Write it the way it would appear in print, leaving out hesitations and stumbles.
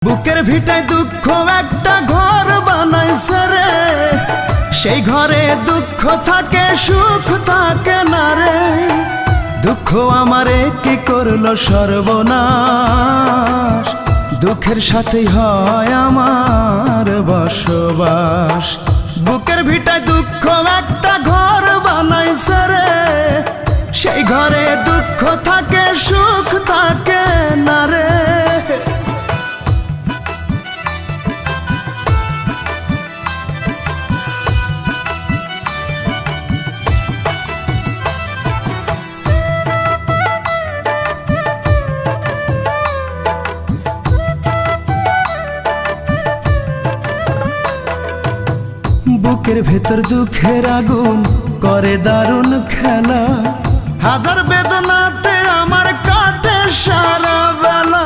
বুকের ভিটায় দুঃখ একটা ঘর বানাইছে রে, সেই ঘরে দুঃখ থাকে সুখ থাকে না রে। দুঃখ আমারে কি করলো সর্বনাশ, দুঃখের সাথেই হয় আমার বসবাস। বুকের ভিটায় দুঃখ একটা ঘর বানাইছে রে, সেই ঘরে দুঃখ থাকে সুখ থাকে না রে। বুকের ভেতর দুঃখের আগুন করে দারুণ খেলা, হাজার বেদনাতে আমার কাটে সারা বেলা।